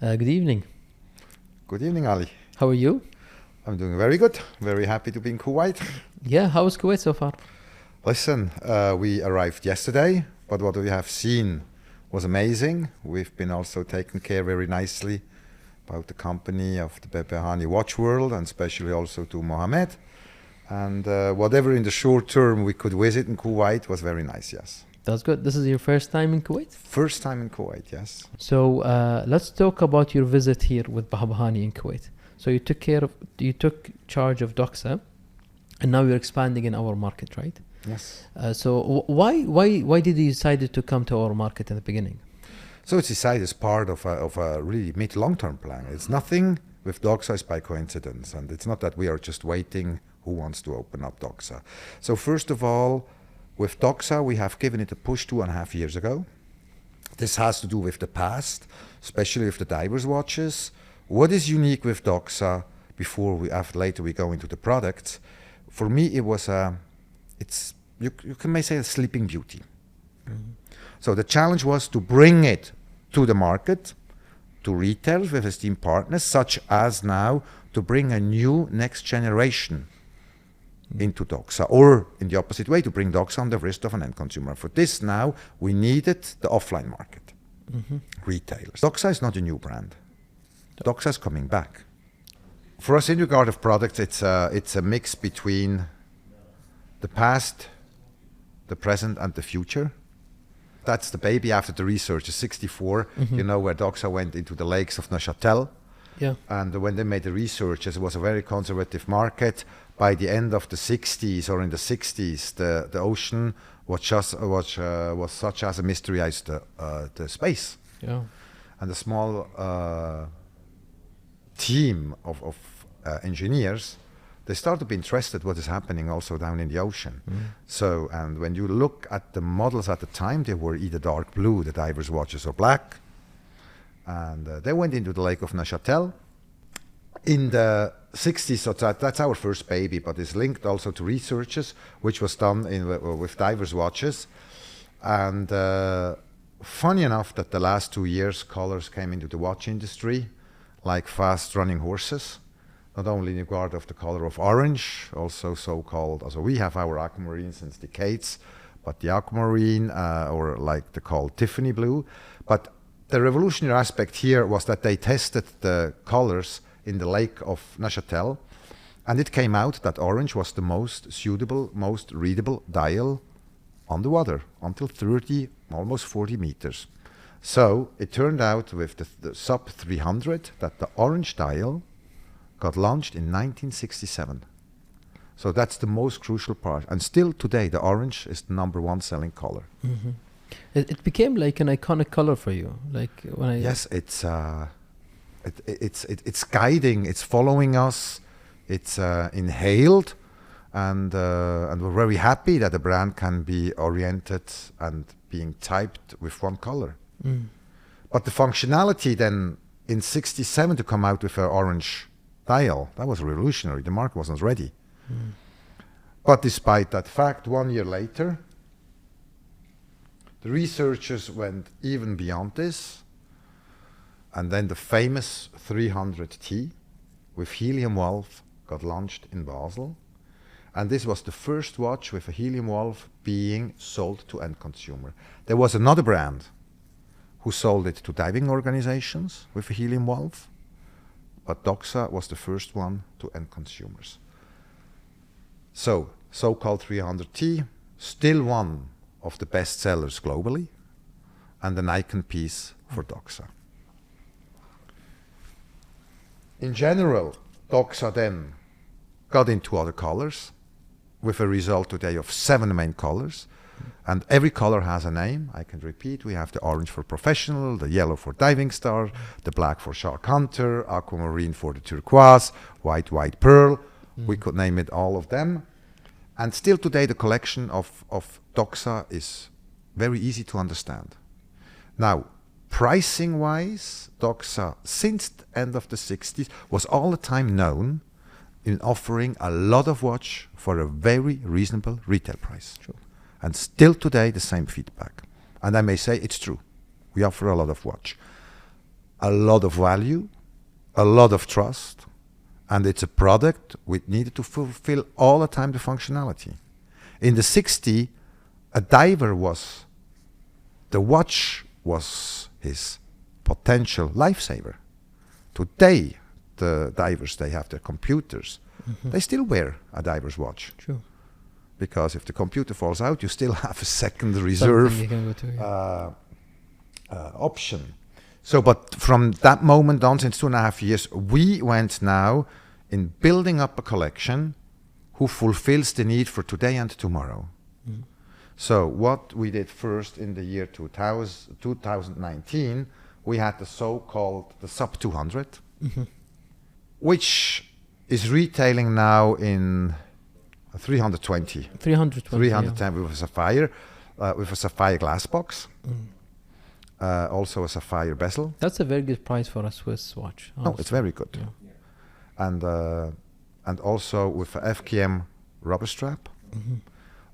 Good evening. Good evening, Ali. How are you? I'm doing very good. Very happy to be in Kuwait. Yeah, how is Kuwait so far? Listen, we arrived yesterday, but what we have seen was amazing. We've been also taken care very nicely about the company of the Behbehani watch world, and especially also to Mohammed. And whatever in the short term we could visit in Kuwait was very nice, yes. That's good. This is your first time in Kuwait? First time in Kuwait, yes. So let's talk about your visit here with Behbehani in Kuwait. So you took charge of DOXA, and now you're expanding in our market, right? Yes. So why did you decide to come to our market in the beginning? So it's decided as part of a really mid long-term plan. It's nothing with DOXA is by coincidence, and it's not that we are just waiting who wants to open up DOXA. So first of all, with DOXA, we have given it a push 2.5 years ago. This has to do with the past, especially with the divers watches. What is unique with DOXA before later we go into the products? For me, it was you can say a sleeping beauty. Mm-hmm. So the challenge was to bring it to the market, to retailers with esteemed partners, such as now to bring a new next generation into DOXA, or in the opposite way, to bring DOXA on the wrist of an end consumer. For this now, we needed the offline market, retailers. DOXA is not a new brand. DOXA is coming back. For us, in regard of products, it's a mix between the past, the present, and the future. That's the baby after the research, the 64, you know, where DOXA went into the lakes of Neuchâtel. Yeah. And when they made the research, it was a very conservative market. By the end of the 60s or in the 60s, the ocean was such as a mystery as the space. Yeah. And a small team of engineers, they started to be interested what is happening also down in the ocean. So, and when you look at the models at the time, they were either dark blue, the divers' watches, or black. And they went into the lake of Neuchâtel. In the 60s, so that's our first baby, but it's linked also to researches, which was done with divers' watches. And funny enough that the last 2 years, colors came into the watch industry, like fast-running horses. Not only in regard of the color of orange, also so-called, also we have our aquamarine since decades, but the aquamarine, or like the called Tiffany blue. But the revolutionary aspect here was that they tested the colors in the lake of Neuchâtel, and it came out that orange was the most suitable, most readable dial on the water, until 30, almost 40 meters. So it turned out with the sub 300 that the orange dial got launched in 1967. So that's the most crucial part. And still today, the orange is the #1 selling color. It became like an iconic color for you. Like when Yes, it's guiding, it's following us, it's inhaled, and we're very happy that the brand can be oriented and being typed with one color. But the functionality then in 67 to come out with an orange dial, that was revolutionary. The market wasn't ready. But despite that fact, 1 year later, the researchers went even beyond this, and then the famous 300T with helium valve got launched in Basel. And this was the first watch with a helium valve being sold to end consumer. There was another brand who sold it to diving organizations with a helium valve, but DOXA was the first one to end consumers. So-called 300T, still one of the best sellers globally, and an icon piece for DOXA. In general, DOXA then got into other colors, with a result today of 7 main colors, and every color has a name. I can repeat, we have the orange for professional, the yellow for diving star, the black for shark hunter, aquamarine for the turquoise, white pearl. We could name it all of them. And still today the collection of DOXA is very easy to understand. Now, pricing wise, DOXA since the end of the 60s was all the time known in offering a lot of watch for a very reasonable retail price. Sure. And still today the same feedback. And I may say it's true. We offer a lot of watch. a lot of value, a lot of trust, and it's a product which needed to fulfill all the time the functionality. In the 60s, a diver was, the watch was his potential lifesaver. Today, the divers, they have their computers. They still wear a diver's watch. True. Because if the computer falls out, you still have a second reserve you can go to, yeah. Option. So, but from that moment on, since 2.5 years, we went now in building up a collection who fulfills the need for today and tomorrow. So what we did first in the year 2019, we had the so-called the sub 200, which is retailing now in 320. 310 yeah. with a sapphire glass box. Also a sapphire bezel. That's a very good price for a Swiss watch. No, it's very good. Yeah. And also with a FKM rubber strap.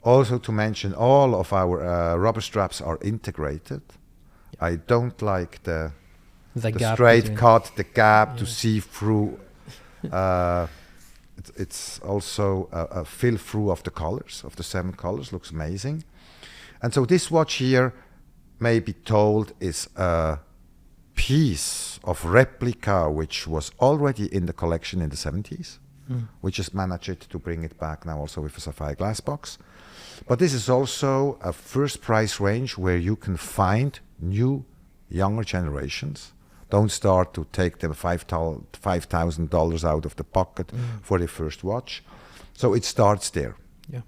Also to mention, all of our rubber straps are integrated. I don't like the straight cut, the gap to see through. It's also a fill through of the colors, of the 7 colors, looks amazing. And so this watch here, may be told, is a piece of replica which was already in the collection in the 70s. We just managed to bring it back now also with a sapphire glass box. But this is also a first price range where you can find new, younger generations. Don't start to take them $5,000 out of the pocket for their first watch. So it starts there. Yeah.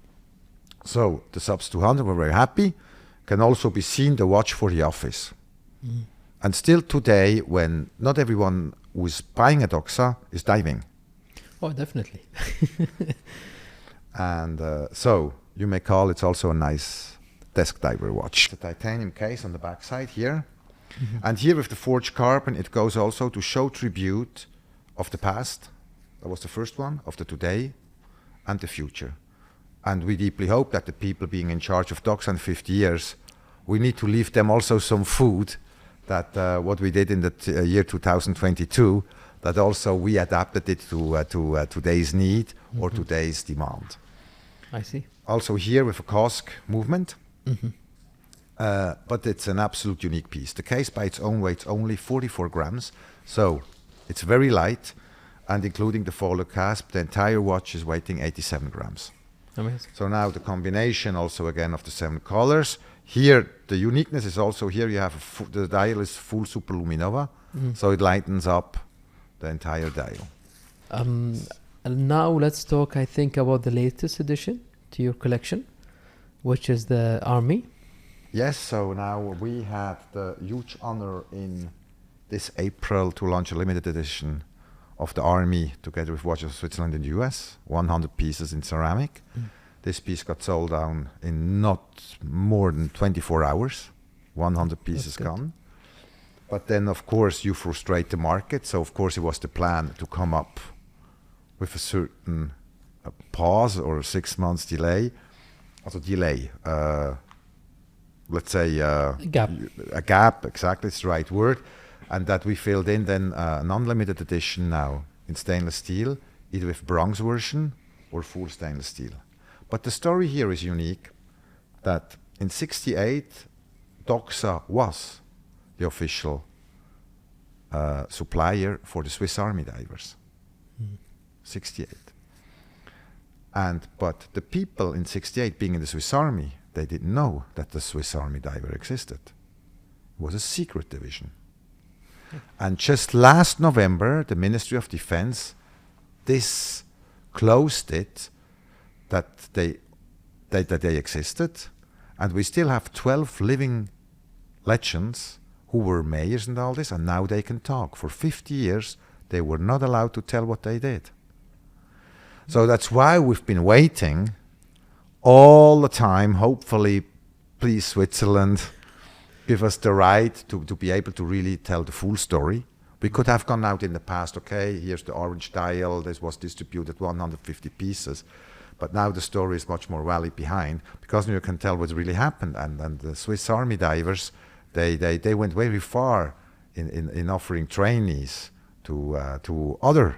So the Subs 200, we're very happy. Can also be seen the watch for the office. And still today, when not everyone who's buying a DOXA is diving. Oh, definitely. And so you may call it's also a nice desk diver watch. The titanium case on the back side here. And here with the forged carbon, it goes also to show tribute of the past. That was the first one, of the today and the future. And we deeply hope that the people being in charge of DOXA in 50 years, we need to leave them also some food, that what we did in the year 2022, that also we adapted it to today's need or today's demand. I see. Also here with a cask movement, but it's an absolute unique piece. The case by its own weight is only 44 grams, so it's very light, and including the follow clasp, the entire watch is weighing 87 grams. Amazing. So now the combination also again of the 7 colors. Here the uniqueness is also here you have the dial is full superluminova, so it lightens up the entire dial. And now let's talk, I think, about the latest addition to your collection, which is the Army. Yes, so now we had the huge honor in this April to launch a limited edition of the Army together with Watches of Switzerland in the US, 100 pieces in ceramic. This piece got sold down in not more than 24 hours, 100 pieces gone. But then, of course, you frustrate the market. So, of course, it was the plan to come up with a certain pause or a 6 months delay. Also delay, let's say a gap, exactly, it's the right word. And that we filled in then an unlimited edition now in stainless steel, either with bronze version or full stainless steel. But the story here is unique, that in '68, DOXA was the official supplier for the Swiss Army divers. 68. But the people in '68 being in the Swiss Army, they didn't know that the Swiss Army diver existed. It was a secret division. And just last November, the Ministry of Defense disclosed it, that they existed, and we still have 12 living legends who were mayors and all this, and now they can talk. For 50 years, they were not allowed to tell what they did. So that's why we've been waiting all the time. Hopefully, please, Switzerland, give us the right to be able to really tell the full story. We could have gone out in the past, okay, here's the orange dial, this was distributed 150 pieces. But now the story is much more valid behind, because you can tell what really happened. And the Swiss Army divers, they went very far in offering trainees to other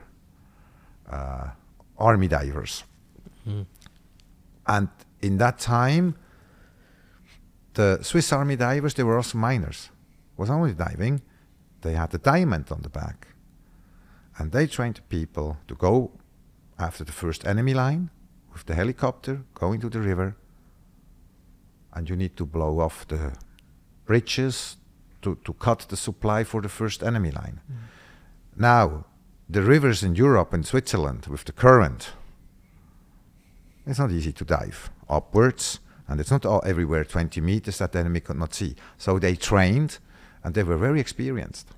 army divers. And in that time, the Swiss army divers, they were also miners. It was only diving. They had the diamond on the back. And they trained people to go after the first enemy line with the helicopter, go into the river, and you need to blow off the bridges to cut the supply for the first enemy line. Now, the rivers in Europe and Switzerland with the current, it's not easy to dive upwards, and it's not everywhere 20 meters that the enemy could not see. So they trained, and they were very experienced.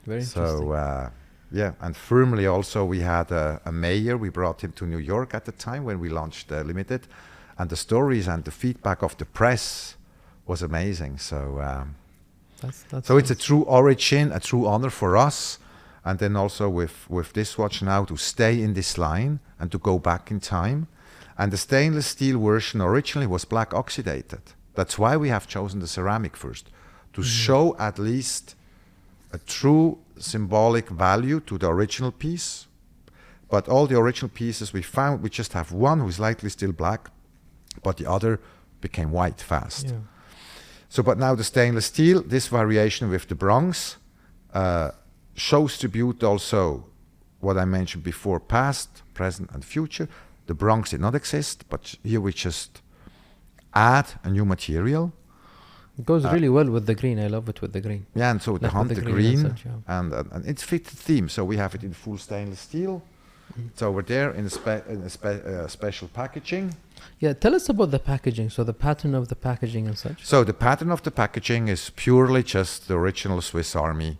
Very interesting. So, yeah, and firmly also we had a mayor. We brought him to New York at the time when we launched Limited, and the stories and the feedback of the press was amazing. So, That's so it's a true origin, a true honor for us, and then also with this watch now to stay in this line and to go back in time. And the stainless steel version originally was black oxidated. That's why we have chosen the ceramic first, to show at least a true symbolic value to the original piece. But all the original pieces we found, we just have one who is lightly still black, but the other became white fast. Yeah. So, but now the stainless steel, this variation with the bronze, shows tribute also what I mentioned before, past, present, and future. The bronze did not exist, but here we just add a new material. It goes really well with the green. I love it with the green. Yeah, and so the Like with hunt, the the green green, and such, yeah. and it fits the theme. So we have it in full stainless steel. It's over there in a special packaging. Yeah, tell us about the packaging. So the pattern of the packaging and such. So the pattern of the packaging is purely just the original Swiss Army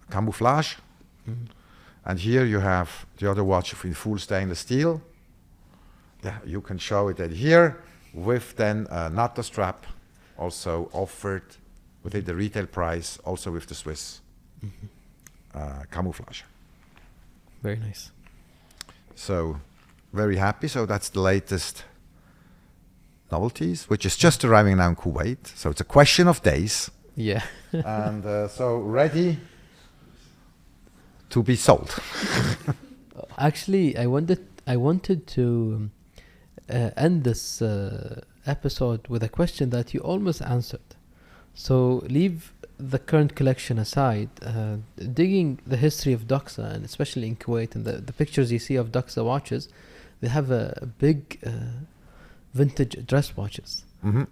camouflage. And here you have the other watch in full stainless steel. Yeah, you can show it here with then a NATO strap also offered within the retail price, also with the Swiss camouflage. Very nice. So very happy. So that's the latest novelties, which is just arriving now in Kuwait. So it's a question of days. Yeah. And so ready to be sold. Actually, I wanted to end this episode with a question that you almost answered. So leave the current collection aside, digging the history of DOXA, and especially in Kuwait, and the pictures you see of DOXA watches, they have a big vintage dress watches.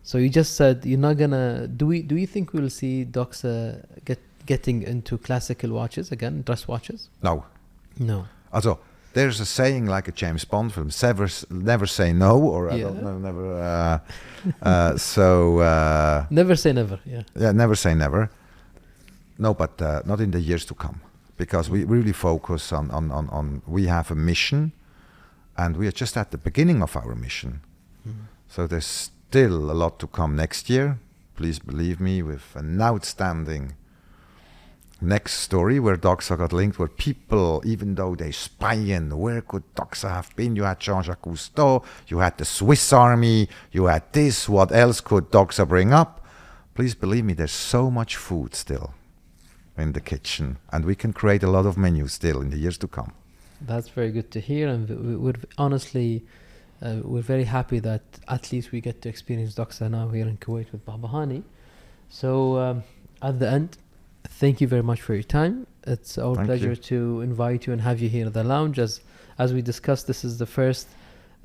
So you just said you're not gonna. Do you think we'll see DOXA getting into classical watches again, dress watches? No. No. Also, there's a saying like a James Bond film: never say no, or I Yeah. don't know, never. Never say never. Yeah. Yeah, never say never. No, but not in the years to come, because we really focus on we have a mission, and we are just at the beginning of our mission. So there's still a lot to come next year. Please believe me, with an outstanding next story where DOXA got linked, where people, even though they spy in, where could DOXA have been? You had Jean-Jacques Cousteau, you had the Swiss Army, you had this, what else could DOXA bring up? Please believe me, there's so much food still in the kitchen, and we can create a lot of menus still in the years to come. That's very good to hear, and we're honestly, we're very happy that at least we get to experience DOXA now here in Kuwait with Behbehani. So at the end, thank you very much for your time. It's our pleasure to invite you and have you here in the lounge. As we discussed, this is the first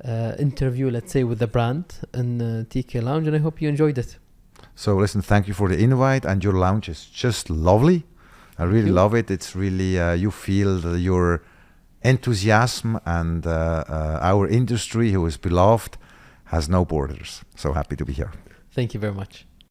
interview, let's say, with the brand in TK Lounge, and I hope you enjoyed it. So listen, thank you for the invite, and your lounge is just lovely. I really love it. It's really, you feel your enthusiasm, and our industry, who is beloved, has no borders. So happy to be here. Thank you very much.